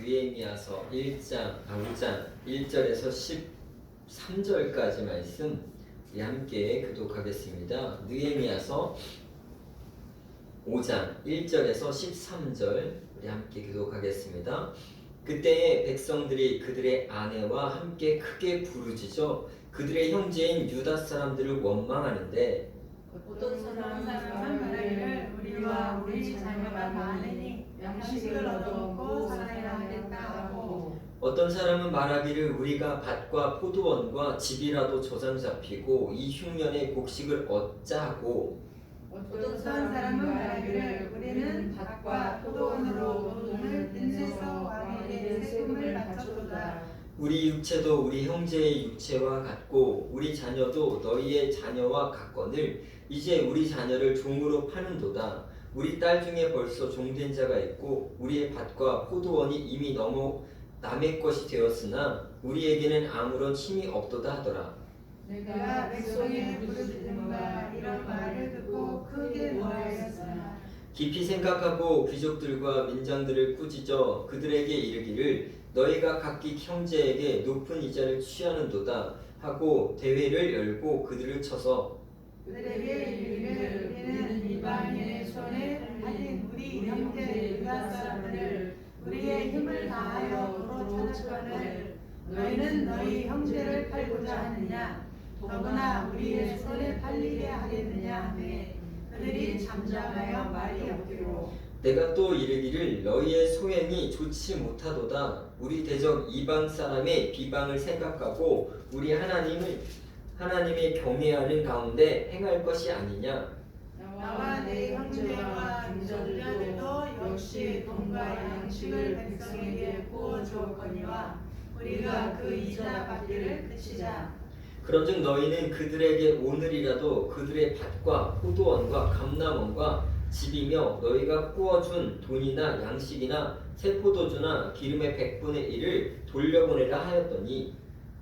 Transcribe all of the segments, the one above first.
느헤미야서 5장 1절에서 13절까지 말씀 우리 함께 교독하겠습니다. 느헤미야서 5장 1절에서 13절 우리 함께 교독하겠습니다. 그때에 백성들이 그들의 아내와 함께 크게 부르짖어 그들의 형제인 유다 사람들을 원망하는데 어떤 사람은 말하기를 우리와 우리 자녀가 많으니 양식을 얻어먹고 살아야 하겠다 하고, 어떤 사람은 말하기를 우리가 밭과 포도원과 집이라도 저장 잡히고 이 흉년에 곡식을 얻자 하고, 어떤 사람은 말하기를 우리는 밭과 포도원으로 돈을 빚내서 왕에게 세금을 바쳐주다. 우리 육체도 우리 형제의 육체와 같고 우리 자녀도 너희의 자녀와 같거늘 이제 우리 자녀를 종으로 파는도다. 우리 딸 중에 벌써 종된 자가 있고 우리의 밭과 포도원이 이미 너무 남의 것이 되었으나 우리에게는 아무런 힘이 없도다 하더라. 내가 백성의 부르짖음과 이런 말을 듣고 크게 노하였으나 깊이 생각하고 귀족들과 민장들을 꾸짖어 그들에게 이르기를 너희가 각기 형제에게 높은 이자를 취하는도다 하고 대회를 열고 그들을 쳐서 그들에게 이르기를 우리는 이방인의 손에 팔린 우리 형제 유다 사람들을 우리의 힘을 다하여 도로 찾았거늘 너희는 너희 형제를 팔고자 하느냐 더구나 우리의 손에 팔리게 하겠느냐 하매 그들이 잠잠하여 말이 없기로 내가 또 이르기를 너희의 소행이 좋지 못하도다. 우리 대적 이방 사람의 비방을 생각하고 우리 하나님의 경외하는 가운데 행할 것이 아니냐. 나와 내 형제와 중전자들도 역시 돈과 양식을 백성에게 부어주었거니와 우리가 그 이자 받기를 그치자. 그런즉 너희는 그들에게 오늘이라도 그들의 밭과 포도원과 감람원과 집이며 너희가 구워준 돈이나 양식이나 새 포도주나 기름의 100분의 1을 돌려보내라 하였더니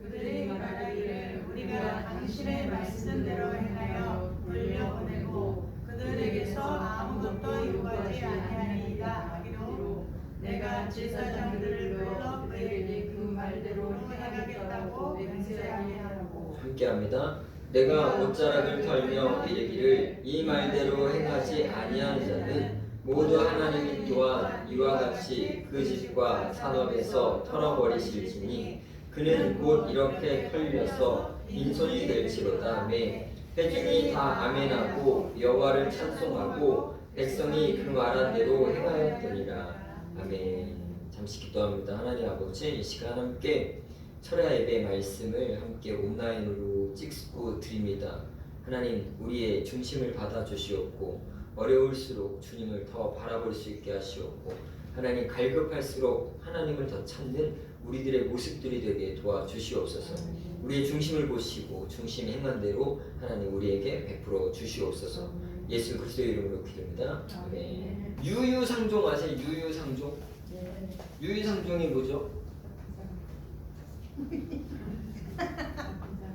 그들이 말하기를 우리가 당신의 말씀대로 행하여 돌려보내고 그들에게서 아무것도 요구하지 아니하니이다 하기로 내가 제사장들을 불러 그에게 그 말대로 행하겠다고 맹세하게 하라고. 함께합니다. 내가 옷자락을 털며 이르기를 이 말대로 행하지 아니하는 자는 모두 하나님이 또한 이와 같이 그 집과 산업에서 털어버리실지니 그는 곧 이렇게 털려서 빈손이 될지로다. 매 회중이 다 아멘하고 여호와를 찬송하고 백성이 그 말한 대로 행하였더니라. 아멘. 잠시 기도합니다. 하나님 아버지, 이 시간 함께 철야 예배 말씀을 함께 온라인으로 찍고 드립니다. 하나님, 우리의 중심을 받아 주시옵고 어려울수록 주님을 더 바라볼 수 있게 하시옵고 하나님, 갈급할수록 하나님을 더 찾는 우리들의 모습들이 되게 도와주시옵소서. 우리의 중심을 보시고 중심 행한 대로 하나님 우리에게 베풀어 주시옵소서. 예수 그리스도의 이름으로 기도합니다. 아멘. 유유상종 아세요? 유유상종? 유유상종이 뭐죠?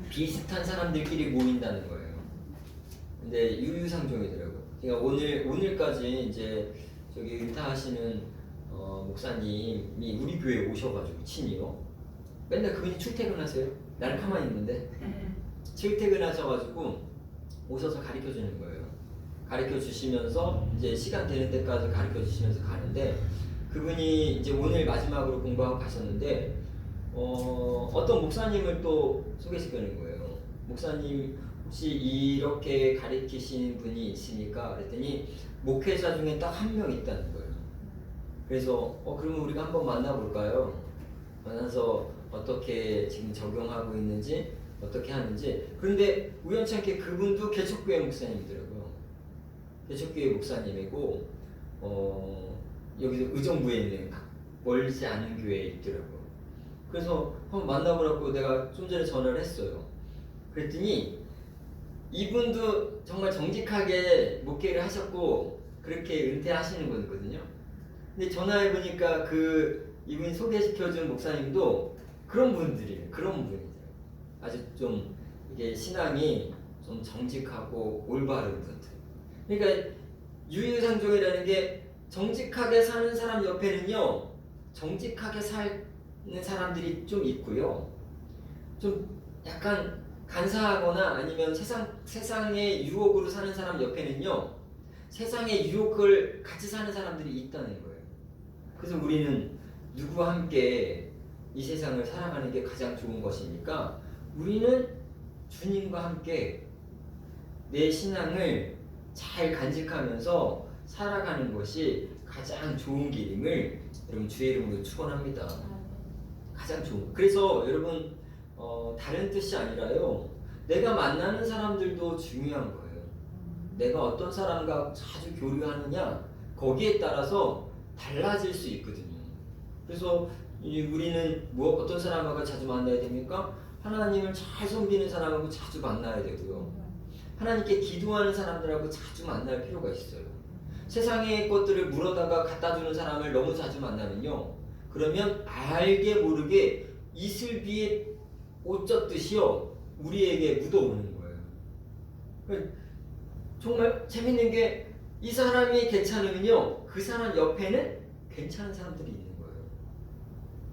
비슷한 사람들끼리 모인다는 거예요. 근데 유유상종이더라고요. 그러니까 오늘까지 이제 저기 은퇴하시는 목사님이 우리 교회에 오셔가지고 친히요. 맨날 그분이 출퇴근하세요. 나는 가만히 있는데 출퇴근하셔가지고 오셔서 가르쳐 주는 거예요. 가르쳐 주시면서 이제 시간 되는 데까지 가르쳐 주시면서 가는데 그분이 이제 오늘 마지막으로 공부하고 가셨는데 어떤 목사님을 또 소개시키는 거예요. 목사님 혹시 이렇게 가르치시는 분이 있으니까 그랬더니 목회자 중에 딱 한 명 있다는 거예요. 그래서 그러면 우리가 한번 만나볼까요? 만나서 어떻게 지금 적용하고 있는지 어떻게 하는지. 그런데 우연찮게 그분도 개척교회 목사님이더라고요. 개척교회 목사님이고 여기서 의정부에 있는 멀지 않은 교회에 있더라고요. 그래서 한번 만나보라고 내가 좀 전에 전화를 했어요. 그랬더니 이분도 정말 정직하게 목회를 하셨고 그렇게 은퇴하시는 분이거든요. 근데 전화해보니까 이분이 소개시켜준 목사님도 그런 분들이에요. 그런 분이죠. 아주 좀 이게 신앙이 좀 정직하고 올바른 분들. 그러니까 유유상종이라는 게 정직하게 사는 사람 옆에는요 정직하게 사는 사람들이 좀 있고요. 좀 약간 간사하거나 아니면 세상의 유혹으로 사는 사람 옆에는요, 세상의 유혹을 같이 사는 사람들이 있다는 거예요. 그래서 우리는 누구와 함께 이 세상을 살아가는 게 가장 좋은 것입니까? 우리는 주님과 함께 내 신앙을 잘 간직하면서 살아가는 것이 가장 좋은 길임을 여러분 주의 이름으로 축원합니다. 가장 좋은. 그래서 여러분 다른 뜻이 아니라요. 내가 만나는 사람들도 중요한 거예요. 내가 어떤 사람과 자주 교류하느냐 거기에 따라서 달라질 수 있거든요. 그래서 우리는 어떤 사람하고 자주 만나야 됩니까? 하나님을 잘 섬기는 사람하고 자주 만나야 되고요. 하나님께 기도하는 사람들하고 자주 만날 필요가 있어요. 세상의 것들을 물어다가 갖다 주는 사람을 너무 자주 만나면요, 그러면 알게 모르게 이슬비에 옷 젖듯이요 우리에게 묻어오는 거예요. 정말 재밌는 게 이 사람이 괜찮으면요 그 사람 옆에는 괜찮은 사람들이 있는 거예요.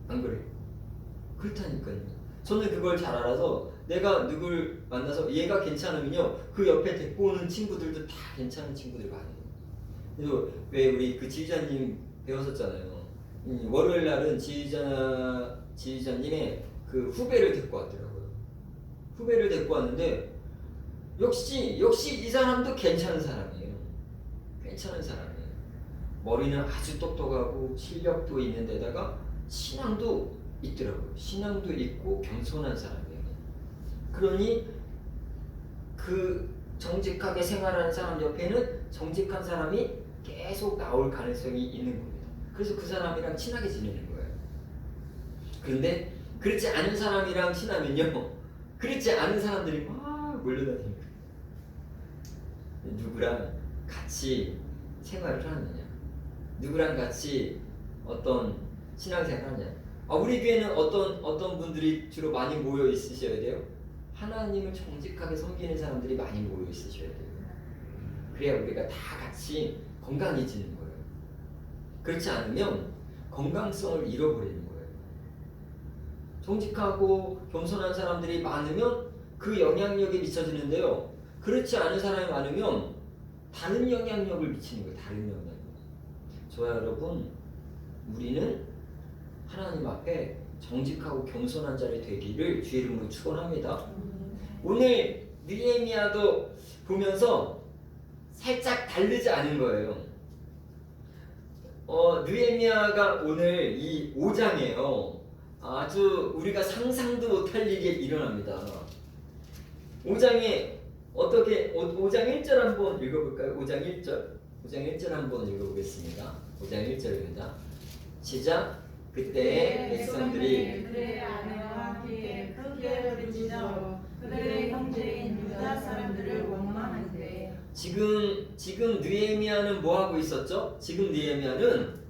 안 그래요? 그렇다니까요. 저는 그걸 잘 알아서 내가 누굴 만나서 얘가 괜찮으면요 그 옆에 데리고 오는 친구들도 다 괜찮은 친구들 많아요. 그래서 왜 우리 그 지휘자님 배웠었잖아요. 월요일 날은 지휘자님의 그 후배를 데리고 왔더라고요. 후배를 데리고 왔는데 역시 이 사람도 괜찮은 사람이에요. 괜찮은 사람이에요. 머리는 아주 똑똑하고 실력도 있는 데다가 신앙도 있더라고요. 신앙도 있고 겸손한 사람이에요. 그러니 그 정직하게 생활하는 사람 옆에는 정직한 사람이 계속 나올 가능성이 있는 겁니다. 그래서 그 사람이랑 친하게 지내는 거예요. 그런데 그렇지 않은 사람이랑 친하면요, 그렇지 않은 사람들이 막 몰려다니는 거예요. 누구랑 같이 생활을 하느냐, 누구랑 같이 어떤 신앙생활을 하느냐. 우리 교회는 어떤 분들이 주로 많이 모여 있으셔야 돼요? 하나님을 정직하게 섬기는 사람들이 많이 모여 있으셔야 돼요. 그래야 우리가 다 같이 건강해지는 거예요. 그렇지 않으면 건강성을 잃어버리는 거예요. 정직하고 겸손한 사람들이 많으면 그 영향력이 미쳐지는데요, 그렇지 않은 사람이 많으면 다른 영향력을 미치는 거예요. 다른 영향력. 저와 여러분, 우리는 하나님 앞에 정직하고 겸손한 자리 되기를 주의 이름으로 축원합니다. 오늘 느헤미야도 보면서 살짝 다르지 않은 거예요. 느헤미야가 오늘 이 5장이에요. 아주 우리가 상상도 못할 일이 일어납니다. 5장에 어떻게 5장 1절 한번 읽어볼까요? 5장 1절 한번 읽어보겠습니다. 5장 1절입니다. 시작. 그때 백성들이 그들의 아내와 함께 크게 부르짖어 그들의 형제인 유다 사람들을 원망한대. 지금 느헤미야는 뭐 하고 있었죠? 지금 느헤미야는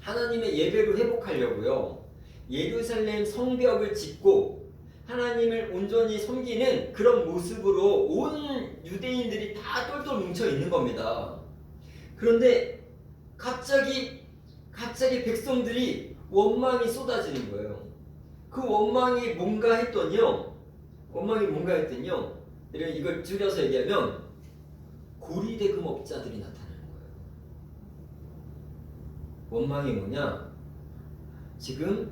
하나님의 예배를 회복하려고요, 예루살렘 성벽을 짓고 하나님을 온전히 섬기는 그런 모습으로 온 유대인들이 다 똘똘 뭉쳐 있는 겁니다. 그런데 갑자기 백성들이 원망이 쏟아지는 거예요. 그 원망이 뭔가 했더니요, 이걸 줄여서 얘기하면 고리대금 업자들이 나타나는 거예요. 원망이 뭐냐? 지금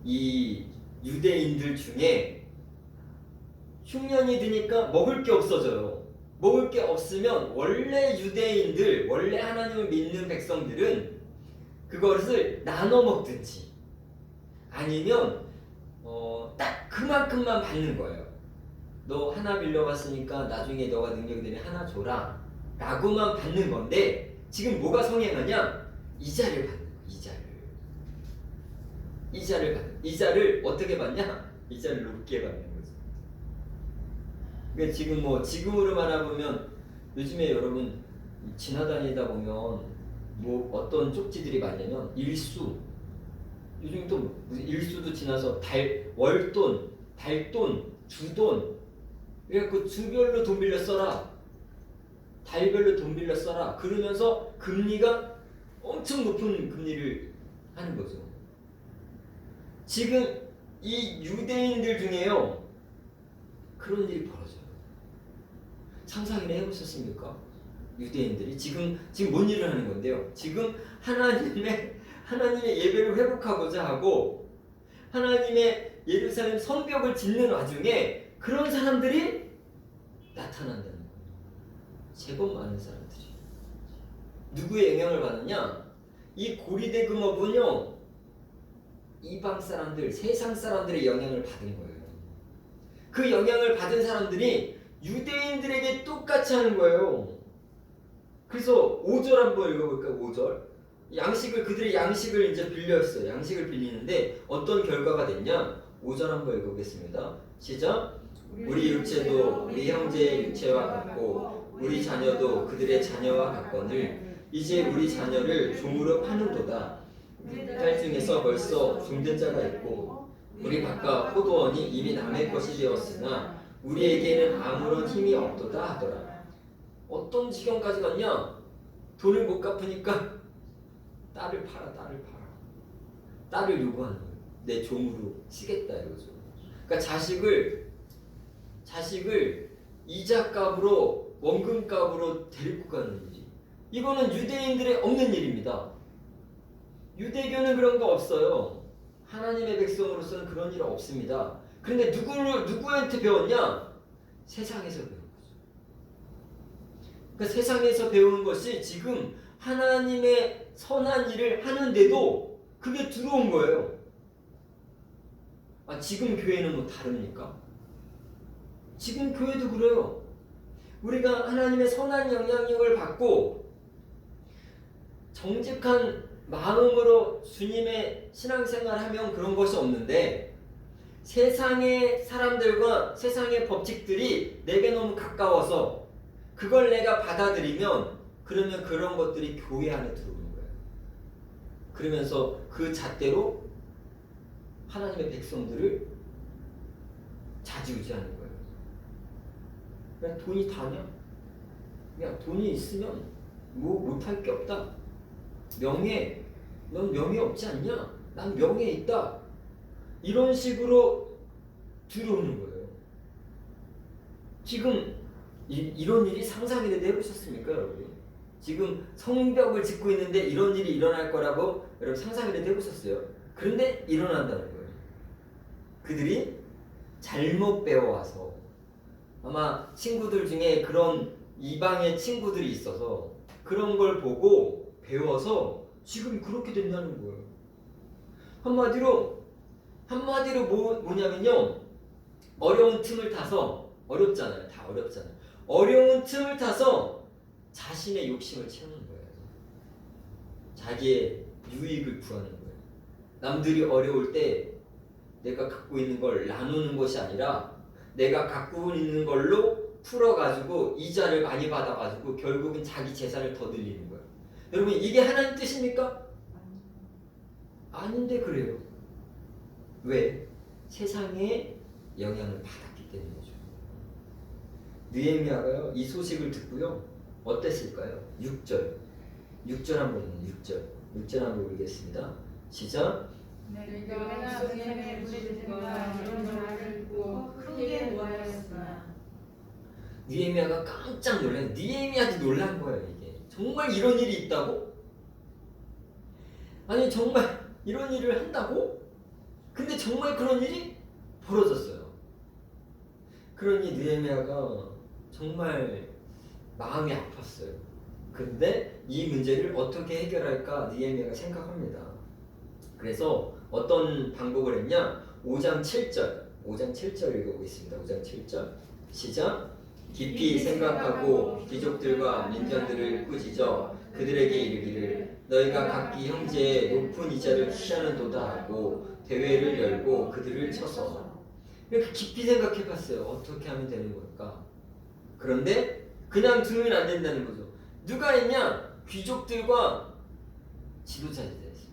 이 유대인들 중에 흉년이 드니까 먹을 게 없어져요. 먹을 게 없으면 원래 유대인들, 원래 하나님을 믿는 백성들은 그것을 나눠 먹든지 아니면 딱 그만큼만 받는 거예요. 너 하나 빌려갔으니까 나중에 너가 능력이 되면 하나 줘라 라고만 받는 건데, 지금 뭐가 성행하냐? 이자를 받는 거예요. 이자를 어떻게 받냐? 이자를 높게 받는 거죠. 그러니까 지금으로 말하면 요즘에 여러분 지나다니다 보면 뭐 어떤 쪽지들이 많냐면 일수, 요즘 또 무슨 일수도 지나서 월돈, 달돈, 주돈, 그래갖고 주별로 돈 빌려 써라, 달별로 돈 빌려 써라 그러면서 금리가 엄청 높은 금리를 하는 거죠. 지금 이 유대인들 중에요 그런 일이 벌어져요. 상상이나 해보셨습니까? 유대인들이 지금 뭔 일을 하는 건데요? 지금 하나님의 예배를 회복하고자 하고 하나님의 예루살렘 성벽을 짓는 와중에 그런 사람들이 나타난다는 거예요. 제법 많은 사람들이. 누구의 영향을 받느냐? 이 고리대금업은요 이방 사람들, 세상 사람들의 영향을 받은 거예요. 그 영향을 받은 사람들이 유대인들에게 똑같이 하는 거예요. 그래서 5절 한번 읽어볼까요? 5절. 그들의 양식을 이제 빌렸어요. 양식을 빌리는데 어떤 결과가 됐냐? 5절 한번 읽어보겠습니다. 시작. 우리 육체도 우리 형제의 육체와 같고 우리 자녀도 그들의 자녀와 같거늘 이제 우리 자녀를 종으로 파는도다. 우리 딸 중에서 벌써 종된 자가 있고 우리 각각 포도원이 이미 남의 것이 되었으나 우리에게는 아무런 힘이 없도다 하더라. 어떤 지경까지 갔냐? 돈을 못 갚으니까 딸을 팔아. 딸을 요구하는 거예요. 내 종으로 쓰겠다 이거죠. 그러니까 자식을 이자값으로 원금값으로 데리고 가는 일이. 이거는 유대인들의 없는 일입니다. 유대교는 그런 거 없어요. 하나님의 백성으로서는 그런 일 없습니다. 그런데 누구한테 배웠냐? 세상에서 배운 거죠. 그러니까 세상에서 배우는 것이 지금 하나님의 선한 일을 하는데도 그게 들어온 거예요. 지금 교회는 뭐 다릅니까? 지금 교회도 그래요. 우리가 하나님의 선한 영향력을 받고 정직한 마음으로 주님의 신앙생활을 하면 그런 것이 없는데 세상의 사람들과 세상의 법칙들이 내게 너무 가까워서 그걸 내가 받아들이면 그러면 그런 것들이 교회 안에 들어오는 거예요. 그러면서 그 잣대로 하나님의 백성들을 좌지우지하는 거예요. 그냥 돈이 다냐? 그냥 돈이 있으면 뭐 못할 게 없다. 명예, 넌 명예 없지 않냐? 난 명예 있다. 이런 식으로 들어오는 거예요. 지금 이런 일이 상상이라도 해보셨습니까, 여러분? 지금 성벽을 짓고 있는데 이런 일이 일어날 거라고 여러분 상상이라도 해보셨어요? 그런데 일어난다는 거예요. 그들이 잘못 배워와서 아마 친구들 중에 그런 이방의 친구들이 있어서 그런 걸 보고 배워서 지금 그렇게 된다는 거예요. 한마디로 뭐냐면요. 어려운 틈을 타서 어렵잖아요. 다 어렵잖아요. 어려운 틈을 타서 자신의 욕심을 채우는 거예요. 자기의 유익을 구하는 거예요. 남들이 어려울 때 내가 갖고 있는 걸 나누는 것이 아니라 내가 갖고 있는 걸로 풀어가지고 이자를 많이 받아가지고 결국은 자기 재산을 더 늘리는 거예요. 여러분 이게 하나님 뜻입니까? 아닌데 그래요. 왜? 세상의 영향을 받았기 때문이죠. 느헤미야가요 이 소식을 듣고요 어땠을까요? 6절 한번 6절 한번 읽겠습니다. 시작. 내가 성전에 부르짖음과 이런 말을 듣고 크게 노하였으나. 느헤미야가 깜짝 놀라요. 느헤미야도 놀란 거예요. 이게 정말 이런 일이 있다고? 아니 정말 이런 일을 한다고? 근데 정말 그런 일이 벌어졌어요. 그러니 느헤미야가 정말 마음이 아팠어요. 근데 이 문제를 어떻게 해결할까 느헤미야가 생각합니다. 그래서 어떤 방법을 했냐? 5장 7절 읽어보겠습니다. 5장 7절 시작. 깊이 생각하고 귀족들과 민정들을 꾸짖어 그들에게 이르기를 너희가 각기 형제의 높은 이자를 취하는도다 하고 대회를 열고 그들을 쳐서. 이렇게 깊이 생각해봤어요. 어떻게 하면 되는 걸까? 그런데 그냥 두면 안 된다는 거죠. 누가 했냐? 귀족들과 지도자들이 했어요.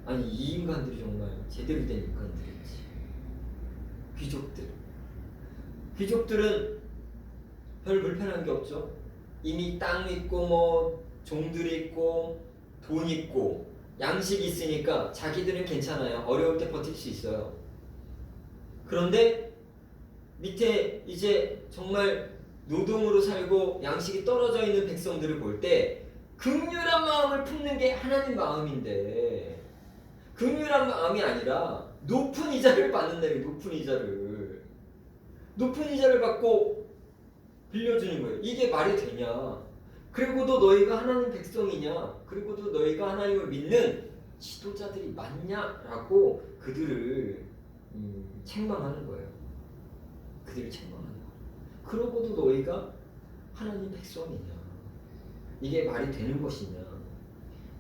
아니 이 인간들이 정말 제대로 된 인간들이지. 귀족들은 별 불편한 게 없죠. 이미 땅 있고 뭐 종들이 있고 돈 있고 양식이 있으니까 자기들은 괜찮아요. 어려울 때 버틸 수 있어요. 그런데 밑에 이제 정말 노동으로 살고 양식이 떨어져 있는 백성들을 볼 때 긍휼한 마음을 품는 게 하나님 마음인데, 긍휼한 마음이 아니라 높은 이자를 받는다는, 높은 이자를 받고 빌려주는 거예요. 이게 말이 되냐? 그리고도 너희가 하나님 백성이냐? 그리고도 너희가 하나님을 믿는 지도자들이 맞냐라고 그들을 책망하는 거예요. 그들을 책망하는 거예요. 그러고도 너희가 하나님 백성이냐? 이게 말이 되는 것이냐?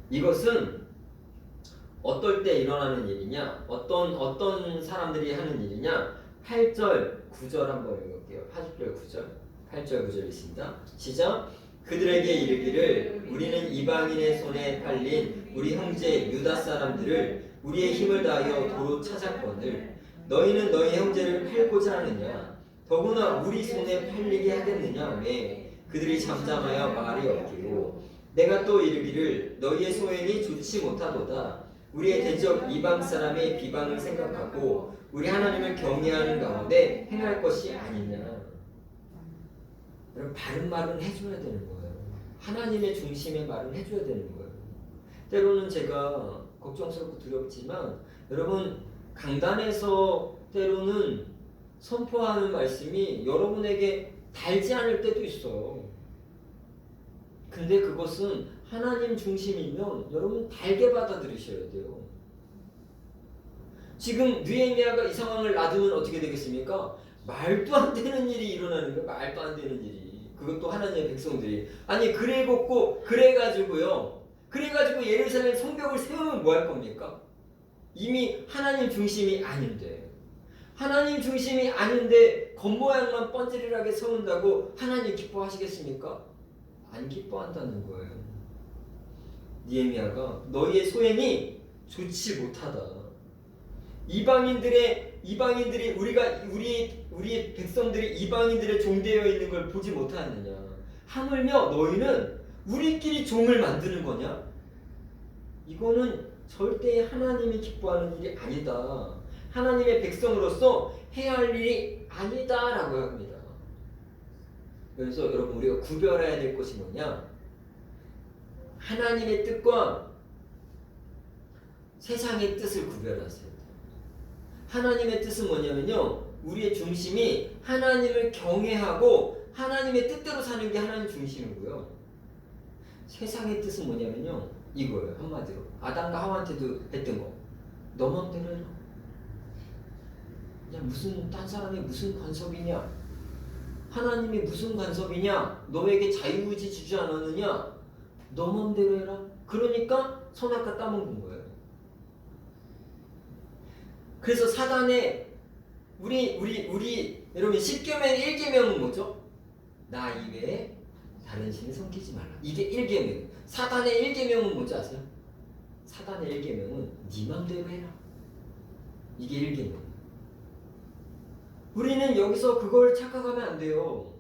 이것은 어떨 때 일어나는 일이냐? 어떤 사람들이 하는 일이냐? 8절, 9절 한번 읽을게요. 8절, 9절. 8절, 9절 있습니다. 시작. 그들에게 이르기를 우리는 이방인의 손에 팔린 우리 형제 유다 사람들을 우리의 힘을 다하여 도로 찾았거늘 너희는 너희 형제를 팔고자 하느냐? 더구나 우리 손에 팔리게 하겠느냐? 왜? 그들이 잠잠하여 말이 없기로 내가 또 이르기를 너희의 소행이 좋지 못하도다. 우리의 대적 이방 사람의 비방을 생각하고 우리 하나님을 경외하는 가운데 행할 것이 아니냐. 여러분, 바른 말은 해줘야 되는 거예요. 하나님의 중심의 말은 해줘야 되는 거예요. 때로는 제가 걱정스럽고 두렵지만 여러분, 강단에서 때로는 선포하는 말씀이 여러분에게 달지 않을 때도 있어요. 근데 그것은 하나님 중심이면 여러분 달게 받아들이셔야 돼요. 지금 느헤미야가 이 상황을 놔두면 어떻게 되겠습니까? 말도 안 되는 일이 일어나는 거예요. 말도 안 되는 일이. 그것도 하나님의 백성들이. 아니 그래가지고 예루살렘 성벽을 세우면 뭐 할 겁니까? 이미 하나님 중심이 아닌데, 하나님 중심이 아닌데 겉모양만 뻔질하게 세운다고 하나님 기뻐하시겠습니까? 안 기뻐한다는 거예요. 느헤미야가 너희의 소행이 좋지 못하다. 이방인들이 우리의 백성들이 이방인들의 종되어 있는 걸 보지 못하느냐? 하물며 너희는 우리끼리 종을 만드는 거냐? 이거는 절대 하나님이 기뻐하는 일이 아니다. 하나님의 백성으로서 해야 할 일이 아니다라고 합니다. 그래서 여러분, 우리가 구별해야 될 것이 뭐냐? 하나님의 뜻과 세상의 뜻을 구별하세요. 하나님의 뜻은 뭐냐면요, 우리의 중심이 하나님을 경외하고 하나님의 뜻대로 사는 게 하나님 중심이고요. 세상의 뜻은 뭐냐면요, 이거예요. 한마디로 아담과 하와한테도 했던 거. 너 맘대로 해라. 그냥 무슨 딴 사람이 무슨 간섭이냐? 하나님이 무슨 간섭이냐? 너에게 자유의지 주지 않았느냐? 너 맘대로 해라. 그러니까 선악과 따먹은 거예요. 그래서 사단의 우리 여러분 10계명 1계명은 뭐죠? 나 이외에 다른 신을 섬기지 말라. 이게 1계명. 사단의 1계명은 뭐지 아세요? 사단의 1계명은 네 맘대로 해라. 이게 1계명. 우리는 여기서 그걸 착각하면 안 돼요.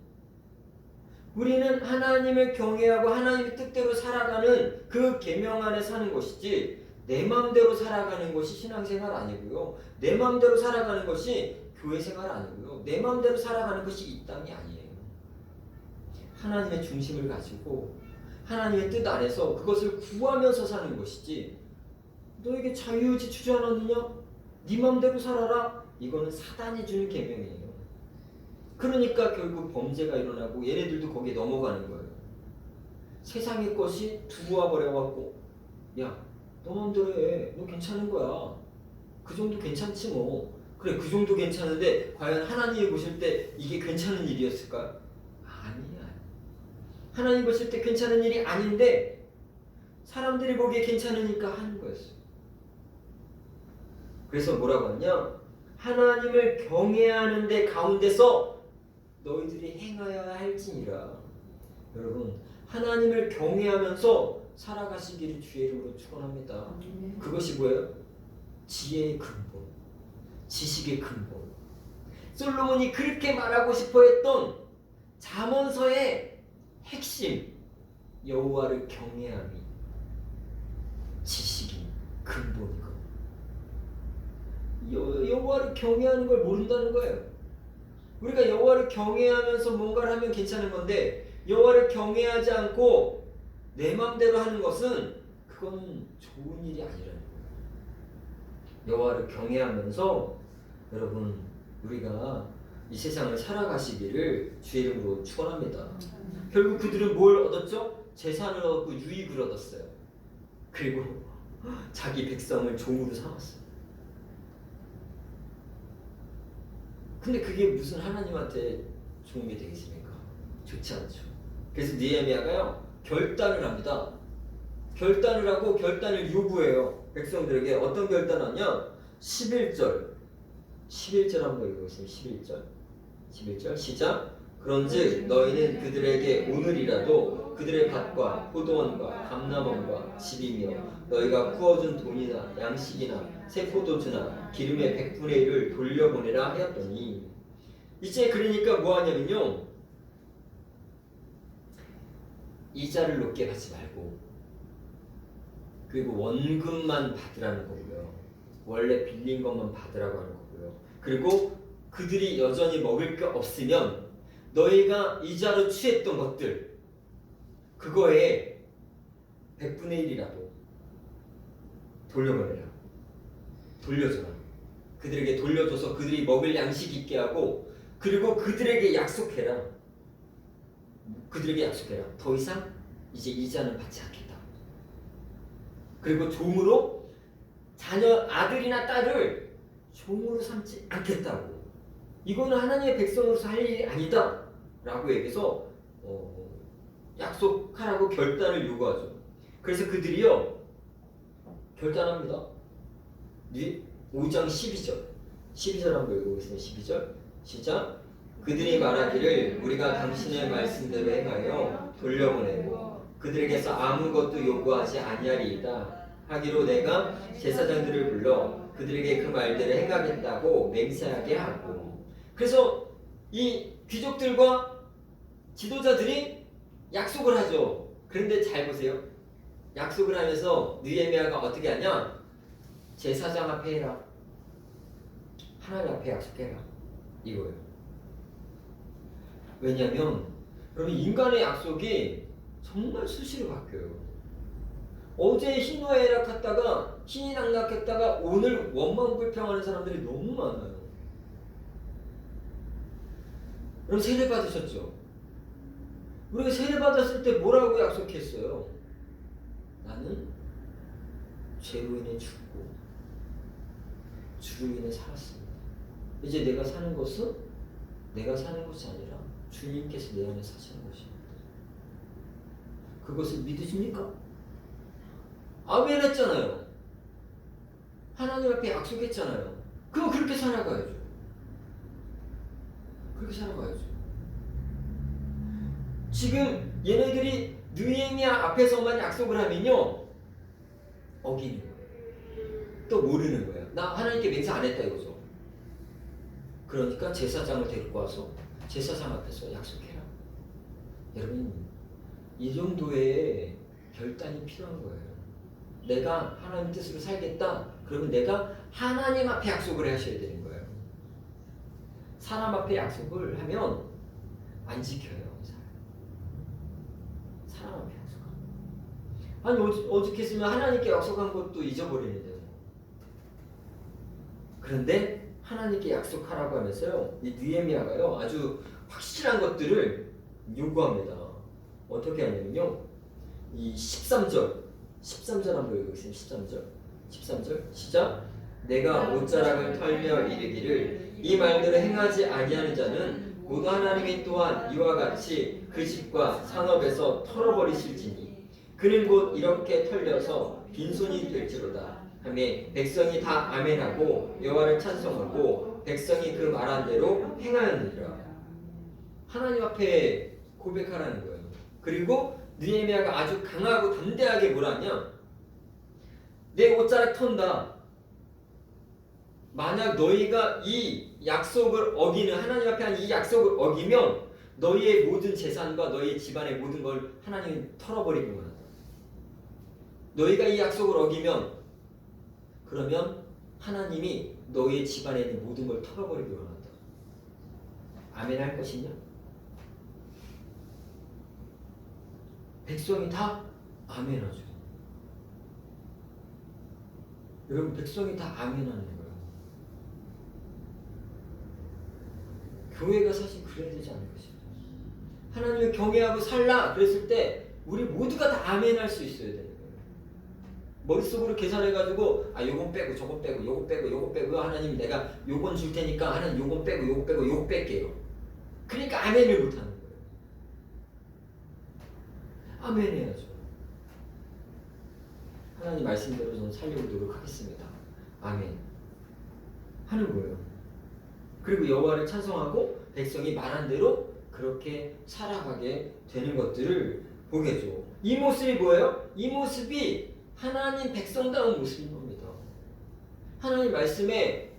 우리는 하나님을 경외하고 하나님의 뜻대로 살아가는 그 계명 안에 사는 것이지, 내 마음대로 살아가는 것이 신앙생활 아니고요. 내 마음대로 살아가는 것이 교회생활 아니고요. 내 마음대로 살아가는 것이 이 땅이 아니에요. 하나님의 중심을 가지고 하나님의 뜻 안에서 그것을 구하면서 사는 것이지, 너에게 자유의지 주지 않았느냐? 네 마음대로 살아라. 이거는 사단이 주는 계명이에요. 그러니까 결국 범죄가 일어나고 얘네들도 거기에 넘어가는 거예요. 세상의 것이 두고 와버려갖고, 야, 너 마음대로 해. 너 괜찮은 거야. 그 정도 괜찮지 뭐. 그래, 그 정도 괜찮은데 과연 하나님이 보실 때 이게 괜찮은 일이었을까요? 아니야. 하나님 보실 때 괜찮은 일이 아닌데 사람들이 보기에 괜찮으니까 하는 거였어요. 그래서 뭐라고 하냐? 하나님을 경외하는 데 가운데서 너희들이 행하여야 할지니라. 여러분, 하나님을 경외하면서 살아가시기를 주의 이름으로 축원합니다. 그것이 뭐예요? 지혜의 근본, 지식의 근본. 솔로몬이 그렇게 말하고 싶어했던 잠언서의 핵심, 여호와를 경외함이 지식입니다. 근본이고 여호와를 경외하는 걸 모른다는 거예요. 우리가 여호와를 경외하면서 뭔가를 하면 괜찮은 건데 여호와를 경외하지 않고 내 마음대로 하는 것은 그건 좋은 일이 아니라는 거예요. 여호와를 경외하면서 여러분 우리가 이 세상을 살아가시기를 주의 이름으로 축원합니다. 결국 그들은 뭘 얻었죠? 재산을 얻고 유익을 얻었어요. 그리고 자기 백성을 종으로 삼았어요. 근데 그게 무슨 하나님한테 좋은 게 되겠습니까? 좋지 않죠. 그래서 느헤미야가요 결단을 합니다. 결단을 하고 결단을 요구해요. 백성들에게 어떤 결단을 하냐? 11절 한번 읽어보겠습니다. 11절 시작. 그런즉 너희는 그들에게 오늘이라도 그들의 밭과 포도원과 감람원과 집이며 너희가 구워준 돈이나 양식이나 새 포도주나 기름의 100분의 1을 돌려보내라 하였더니 이제 그러니까 뭐하냐면요 이자를 높게 받지 말고 그리고 원금만 받으라는 거고요. 원래 빌린 것만 받으라고 하는 거고요. 그리고 그들이 여전히 먹을 게 없으면 너희가 이자로 취했던 것들 그거에 100분의 1이라도 돌려보내라. 돌려줘라. 그들에게 돌려줘서 그들이 먹을 양식 있게 하고 그리고 그들에게 약속해라. 더 이상 이제 이자는 받지 않겠다. 그리고 종으로 자녀 아들이나 딸을 종으로 삼지 않겠다고. 이거는 하나님의 백성으로서 할 일이 아니다 라고 얘기해서 약속하라고 결단을 요구하죠. 그래서 그들이요 결단합니다. 5장 12절 한번 읽어보겠습니다. 12절 시작. 그들이 말하기를 우리가 당신의 말씀대로 행하여 돌려보내고 그들에게서 아무것도 요구하지 아니하리이다 하기로 내가 제사장들을 불러 그들에게 그 말대로 행하겠다고 맹세하게 하고. 그래서 이 귀족들과 지도자들이 약속을 하죠. 그런데 잘 보세요. 약속을 하면서 느헤미야가 어떻게 하냐? 제사장 앞에 해라. 하나님 앞에 약속해라. 이거예요. 왜냐하면 여러분 인간의 약속이 정말 수시로 바뀌어요. 어제 희노애락했다가 신이 낙락했다가 오늘 원망불평하는 사람들이 너무 많아요. 여러분 세례 받으셨죠? 우리가 세례 받았을 때 뭐라고 약속했어요? 나는 죄로 인해 죽고 주로 인해 살았습니다. 이제 내가 사는 것은 내가 사는 것이 아니라 주님께서 내 안에 사시는 것입니다. 그것을 믿으십니까? 아멘 했잖아요. 하나님 앞에 약속했잖아요. 그럼 그렇게 살아가야죠. 지금 얘네들이 느헤미야 앞에서만 약속을 하면요 어기는 거예요. 또 모르는 거예요. 나 하나님께 맹세 안 했다 이거죠. 그러니까 제사장을 데리고 와서 제사장 앞에서 약속해라. 여러분 이 정도의 결단이 필요한 거예요. 내가 하나님 뜻으로 살겠다. 그러면 내가 하나님 앞에 약속을 하셔야 되는 거예요. 사람 앞에 약속을 하면 안 지켜요. 사람 앞에 약속하면. 아니 오죽했으면 하나님께 약속한 것도 잊어버리는데요. 그런데 하나님께 약속하라고 하면서요 이 느헤미야가요 아주 확실한 것들을 요구합니다. 어떻게 하냐면요 이 13절 한번 읽어보겠습니다. 13절 시작. 내가 옷자락을 털며 이르기를 이 말대로 행하지 아니하는 자는 곧 하나님이 또한 이와 같이 그 집과 산업에서 털어버리실지니 그는 곧 이렇게 털려서 빈손이 될지로다 하며 백성이 다 아멘하고 여호와를 찬송하고 백성이 그 말한 대로 행하였느니라. 하나님 앞에 고백하라는 거예요. 그리고 느헤미야가 아주 강하고 담대하게 뭐라냐? 내 옷자락 턴다. 만약 너희가 이 약속을 어기는 하나님 앞에 한 이 약속을 어기면 너희의 모든 재산과 너희의 집안의 모든 걸 하나님이 털어버리기만 한다. 너희가 이 약속을 어기면 그러면 하나님이 너의 집안에 있는 모든 걸 털어버리기 원한다. 아멘 할 것이냐? 백성이 다 아멘하죠. 여러분 백성이 다 아멘하는 거예요. 교회가 사실 그래야 되지 않을까 싶어요. 하나님을 경외하고 살라 그랬을 때 우리 모두가 다 아멘할 수 있어야 되는 거예요. 머릿속으로 계산해가지고 요건 빼고 저건 빼고 요거 빼고 요거 빼고 하나님 내가 요건 줄 테니까 하나님 요건 빼고 요거 빼고 요거 뺄게요. 그러니까 아멘을 못하는 거예요. 아멘 해야죠. 하나님 말씀대로 저는 살려고 노력하겠습니다. 아멘 하는 거예요. 그리고 여호와를 찬송하고 백성이 말한 대로 그렇게 살아가게 되는 것들을 보게죠. 이 모습이 뭐예요? 이 모습이 하나님 백성다운 모습인 겁니다. 하나님 말씀에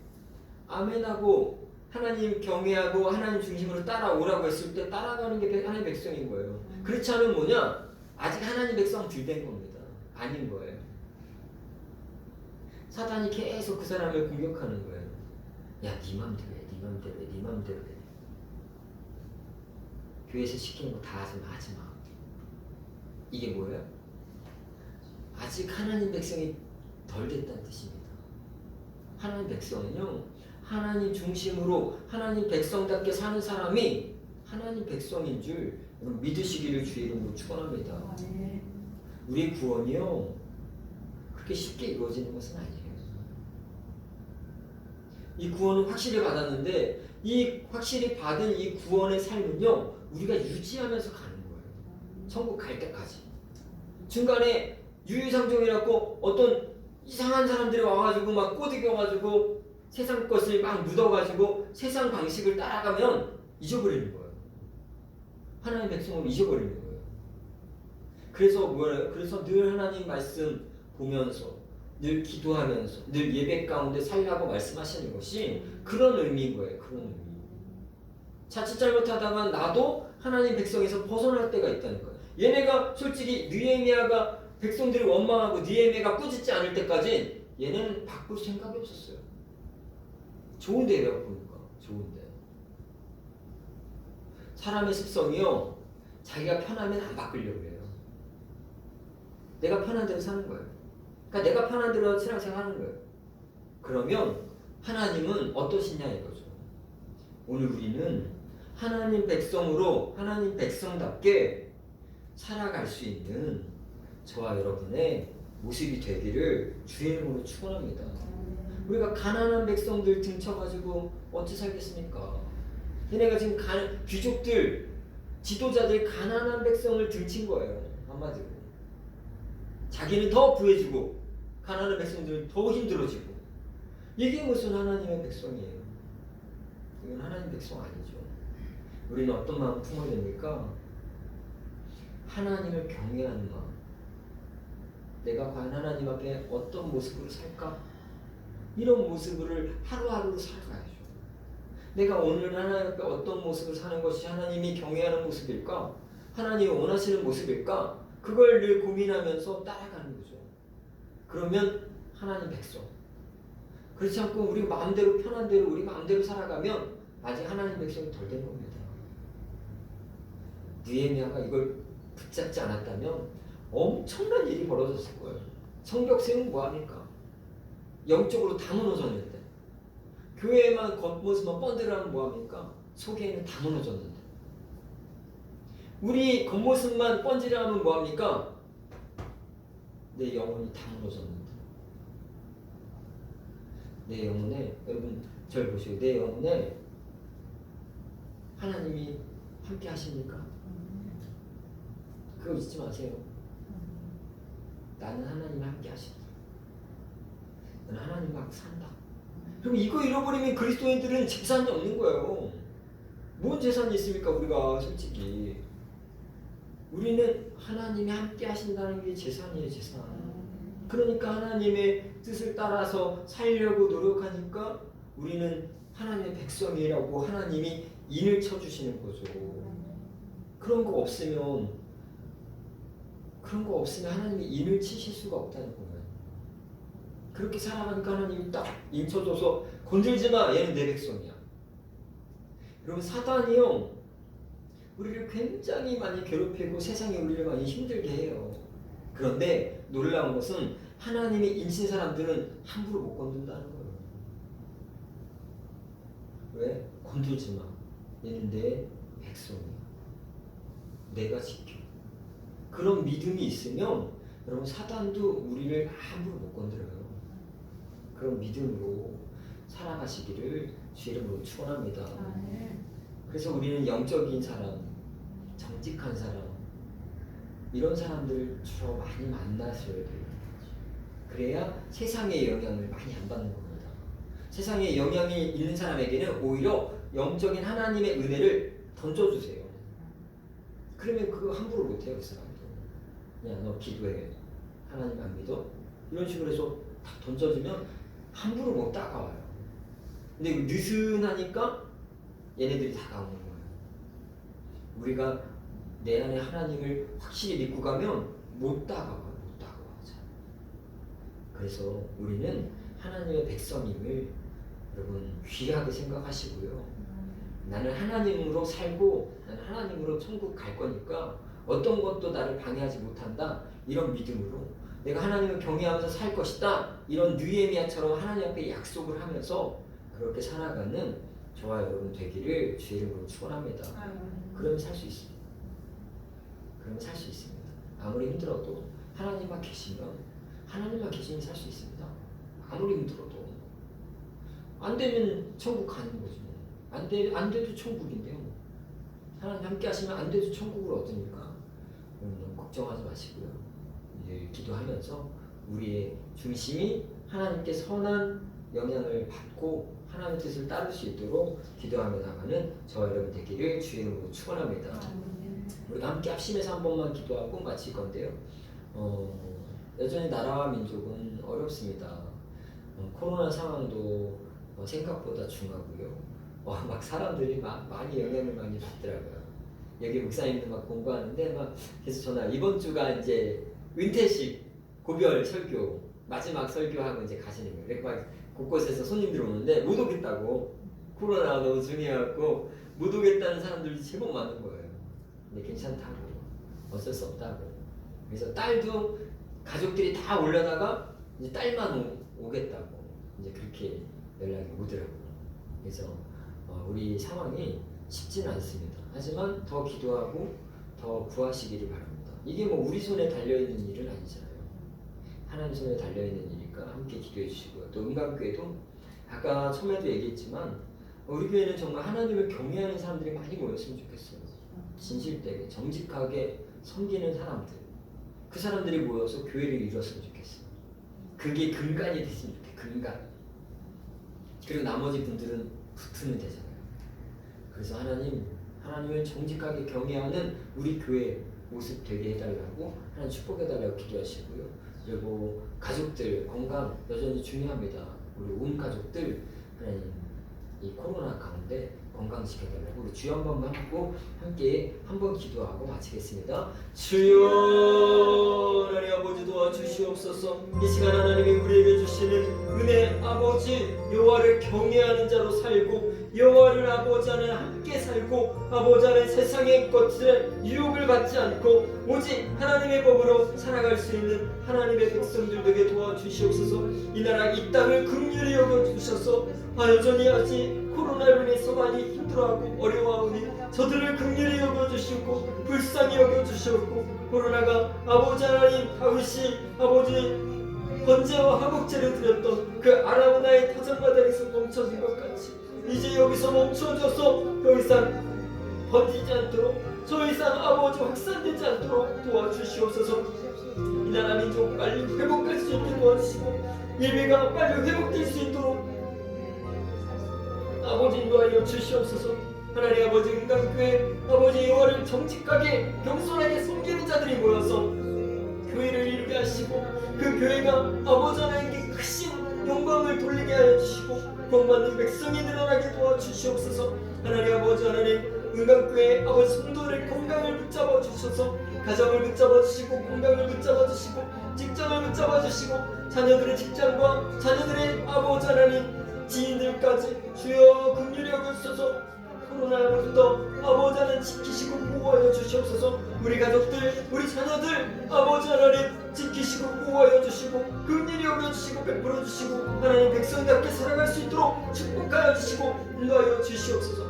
아멘하고 하나님 경외하고 하나님 중심으로 따라오라고 했을 때 따라가는 게 하나님 백성인 거예요. 그렇지 않으면 뭐냐? 아직 하나님 백성 덜 된 겁니다. 아닌 거예요. 사단이 계속 그 사람을 공격하는 거예요. 야, 네 맘대로 해, 네 맘대로 해, 네 맘대로 해. 교회에서 시키는 거 다 하지 마. 이게 뭐예요? 아직 하나님 백성이 덜 됐다는 뜻입니다. 하나님 백성은요, 하나님 중심으로 하나님 백성답게 사는 사람이 하나님 백성인 줄 믿으시기를 주의 이름으로 축원합니다. 우리 구원이요 그렇게 쉽게 이루어지는 것은 아니에요. 이 구원은 확실히 받았는데 이 확실히 받은 이 구원의 삶은요 우리가 유지하면서 가는 거예요. 천국 갈 때까지. 중간에 유유상종이라고 어떤 이상한 사람들이 와가지고 막 꼬드겨가지고 세상 것을 막 묻어가지고 세상 방식을 따라가면 잊어버리는 거예요. 하나님의 백성을 잊어버리는 거예요. 그래서 뭐예요? 그래서 늘 하나님 말씀 보면서 늘 기도하면서 늘 예배 가운데 살라고 말씀하시는 것이 그런 의미인 거예요. 그런 의미. 자칫 잘못하다가 나도 하나님 백성에서 벗어날 때가 있다는 거예요. 얘네가 솔직히 느헤미야가 백성들이 원망하고 느헤미야가 꾸짖지 않을 때까지 얘는 바꿀 생각이 없었어요. 좋은데 바꾸니까 좋은데. 사람의 습성이요 자기가 편하면 안 바꾸려고 해요. 내가 편한 대로 사는 거예요. 그러니까 내가 편한 대로 신앙생활 하는 거예요. 그러면 하나님은 어떠시냐 이거죠. 오늘 우리는 하나님 백성으로 하나님 백성답게 살아갈 수 있는 저와 여러분의 모습이 되기를 주의 이름으로 축원합니다. 우리가 가난한 백성들 등쳐가지고 어찌 살겠습니까? 얘네가 지금 귀족들, 지도자들 가난한 백성을 등친 거예요. 한마디로. 자기는 더 부해지고 가난한 백성들은 더 힘들어지고. 이게 무슨 하나님의 백성이에요? 이건 하나님 백성 아니죠. 우리는 어떤 마음 품어야 됩니까? 하나님을 경외하는 마음. 내가 과연 하나님 앞에 어떤 모습으로 살까? 이런 모습을 하루하루 살아가야죠. 내가 오늘 하나님 앞에 어떤 모습을 사는 것이 하나님이 경외하는 모습일까? 하나님이 원하시는 모습일까? 그걸 늘 고민하면서 따라가는 거죠. 그러면 하나님 백성. 그렇지 않고 우리 마음대로 편한 대로 우리 마음대로 살아가면 아직 하나님 백성이 덜 된 겁니다. 느헤미야가 이걸 붙잡지 않았다면 엄청난 일이 벌어졌을 거예요. 성벽세우면 뭐합니까? 영적으로 다 무너졌는데 교회만 겉모습만 번들하면 뭐합니까? 속에는 다 무너졌는데 우리 겉모습만 번지르하면 뭐합니까? 내 영혼이 다 무너졌는데 내 영혼에 여러분 절 보시고 내 영혼에 하나님이 함께 하십니까? 그거 잊지 마세요. 나는 하나님이 함께 하신다. 나는 하나님과 함께 산다. 그럼 이거 잃어버리면 그리스도인들은 재산이 없는 거예요. 뭔 재산이 있습니까? 우리가 솔직히 우리는 하나님이 함께 하신다는 게 재산이에요. 재산. 그러니까 하나님의 뜻을 따라서 살려고 노력하니까 우리는 하나님의 백성이라고 하나님이 인을 쳐주시는 거죠. 그런 거 없으면 하나님이 인을 치실 수가 없다는 거예요. 그렇게 살아가니까 하나님이 딱 인쳐줘서 건들지 마. 얘는 내 백성이야. 여러분 사단이요 우리를 굉장히 많이 괴롭히고 세상에 우리를 많이 힘들게 해요. 그런데 놀라운 것은 하나님이 인친 사람들은 함부로 못 건든다는 거예요. 왜? 건들지 마. 얘는 내 백성이야. 내가 지켜. 그런 믿음이 있으면 여러분 사단도 우리를 함부로 못 건드려요. 그런 믿음으로 살아가시기를 주의 이름으로 축원합니다. 그래서 우리는 영적인 사람, 정직한 사람 이런 사람들을 주로 많이 만나셔야 돼요. 그래야 세상의 영향을 많이 안 받는 겁니다. 세상에 영향이 있는 사람에게는 오히려 영적인 하나님의 은혜를 던져주세요. 그러면 그거 함부로 못해요. 그 사람도 그냥 너 기도해. 하나님 안 믿어? 이런 식으로 해서 딱 던져주면 함부로 못 다가와요. 근데 느슨하니까 얘네들이 다가오는 거예요. 우리가 내 안에 하나님을 확실히 믿고 가면 못 다가와요. 못 다가와요. 그래서 우리는 하나님의 백성임을 여러분 귀하게 생각하시고요. 나는 하나님으로 살고 나는 하나님으로 천국 갈 거니까 어떤 것도 나를 방해하지 못한다. 이런 믿음으로 내가 하나님을 경외하면서 살 것이다. 이런 느헤미야처럼 하나님 앞에 약속을 하면서 그렇게 살아가는 저와 여러분 되기를 주의 이름으로 축원합니다. 그러면 살 수 있습니다. 그러면 살 수 있습니다. 아무리 힘들어도 하나님만 계시면 살 수 있습니다. 아무리 힘들어도 안 되면 천국 가는 거지 뭐. 안 돼도 천국인데요. 하나님 함께 하시면 안 돼도 천국을 얻으니까 너무 걱정하지 마시고요. 이제 기도하면서 우리의 중심이 하나님께 선한 영향을 받고 하나님의 뜻을 따를 수 있도록 기도하며 나가는 저와 여러분 되기를 주의 이름으로 축원합니다. 우리가 함께 합심해서 한 번만 기도하고 마칠 건데요. 여전히 나라와 민족은 어렵습니다. 코로나 상황도 생각보다 중하고요. 막 사람들이 많이 영향을 많이 받더라고요. 여기 목사님도 막 공부하는데 막 계속 전화. 이번 주가 이제 은퇴식 고별 설교 마지막 설교하고 이제 가시는 거예요. 그러니까 막 곳곳에서 손님들 오는데 못 오겠다고 코로나가 너무 중요해갖고 못 오겠다는 사람들이 제법 많은 거예요. 근데 괜찮다고 어쩔 수 없다고. 그래서 딸도 가족들이 다 올려다가 이제 딸만 오겠다고 이제 그렇게 연락이 오더라고요. 그래서 우리 상황이 쉽지는 않습니다. 하지만 더 기도하고 더 구하시기를 바랍니다. 이게 뭐 우리 손에 달려있는 일은 아니잖아요. 하나님 손에 달려있는 일이니까 함께 기도해 주시고요. 또 은강교회도 아까 처음에도 얘기했지만 우리 교회는 정말 하나님을 경외하는 사람들이 많이 모였으면 좋겠어요. 진실되게 정직하게 섬기는 사람들, 그 사람들이 모여서 교회를 이뤘으면 좋겠어요. 그게 근간이 됐으면 좋겠어요. 근간. 그리고 나머지 분들은 붙으면 되잖아요. 그래서 하나님을 정직하게 경외하는 우리 교회 모습 되게 해달라고 하나님 축복해달라고 기도하시고요. 그리고 가족들 건강 여전히 중요합니다. 우리 온 가족들 하나님 이 코로나 가운데 건강 지켜달라고 우리 주여 한 번만 하고 함께 한번 기도하고 마치겠습니다. 주여 하나님 아버지 도와주시옵소서. 이 시간 하나님이 우리에게 주시는 은혜 아버지 여호와를 경외하는 자로 살고 여호와를 아버지 안에 함께 살고 아버지 안에 세상의 것들에 유혹을 받지 않고 오직 하나님의 법으로 살아갈 수 있는 하나님의 백성들 되게 도와주시옵소서. 이 나라 이 땅을 긍휼히 여겨주셔서 여전히 아직 코로나로 인해서 많이 힘들어하고 어려워하오니 저들을 긍휼히 여겨주시고 불쌍히 여겨주시옵고 코로나가 아버지 하나님 다윗이 아버지 번제와 화목제를 드렸던 그 아라우나의 타작마당에서 멈춰진 것 같이 이제 여기서 멈춰져서 더 이상 번지지 않도록 더 이상 아버지 확산되지 않도록 도와주시옵소서. 이 나라 민족 빨리 회복할 수 있게 도와주시고 예배가 빨리 회복될 수 있도록 아버지 인도하여 주시옵소서. 하나님 아버지 은강교회 아버지 여호와를 정직하게 겸손하게 섬기는 자들이 모여서 교회를 이루게 하시고 그 교회가 아버지 하나님께 크신 영광을 돌리게 하여 주시고 구원받는 백성이 늘어나게 도와주시옵소서. 하나님 아버지 하나님 은강교회 아버지 성도들의 건강을 붙잡아 주셔서 가정을 붙잡아 주시고 건강을 붙잡아 주시고 직장을 붙잡아 주시고 자녀들의 직장과 자녀들의 아버지 하나님 지인들까지 주여 긍휼히 여겨주소서. 코로나로부터 아버지 하나님 지키시고 보호하여 주시옵소서. 우리 가족들 우리 자녀들 아버지 하나님 지키시고 보호하여 주시고 긍휼히 여겨주시고 베풀어 주시고 하나님 백성답게 살아갈 수 있도록 축복하여 주시고 인도하여 주시옵소서.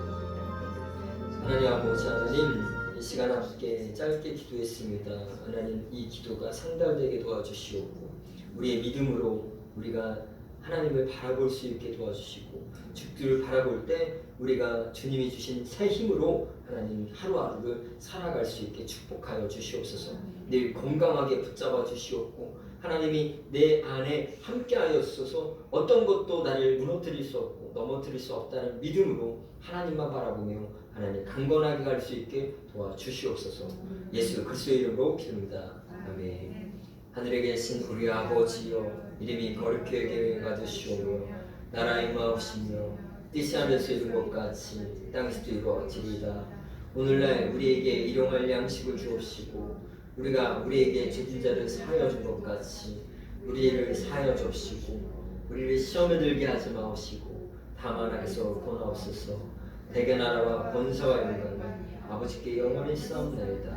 하나님 아버지 하나님 이 시간 함께 짧게 기도했습니다. 하나님 이 기도가 상달되게 도와주시옵고 우리의 믿음으로 우리가 하나님을 바라볼 수 있게 도와주시고 주를 바라볼 때 우리가 주님이 주신 새 힘으로 하나님 하루하루를 살아갈 수 있게 축복하여 주시옵소서. 늘 건강하게 붙잡아 주시옵고 하나님이 내 안에 함께하였소서. 어떤 것도 나를 무너뜨릴 수 없고 넘어뜨릴 수 없다는 믿음으로 하나님만 바라보며 하나님 강건하게 갈 수 있게 도와주시옵소서. 예수 그리스도의 이름으로 기도합니다. 아멘. 하늘에 계신 우리 아버지여 이름이 거룩히 여겨주시오며 나라의 임하옵시며 뜻이 하늘에서 이룬 것 같이 땅에서도 이루어지리이다. 오늘날 우리에게 일용할 양식을 주옵시고 우리가 우리에게 죄진 자를 사하여 준 것 같이 우리를 사하여 주옵시고 우리를 시험에 들게 하지 마옵시고 다만 악에서 구원하옵소서. 대개 나라와 권세와 영광은 아버지께 영원히 쌓옵나이다.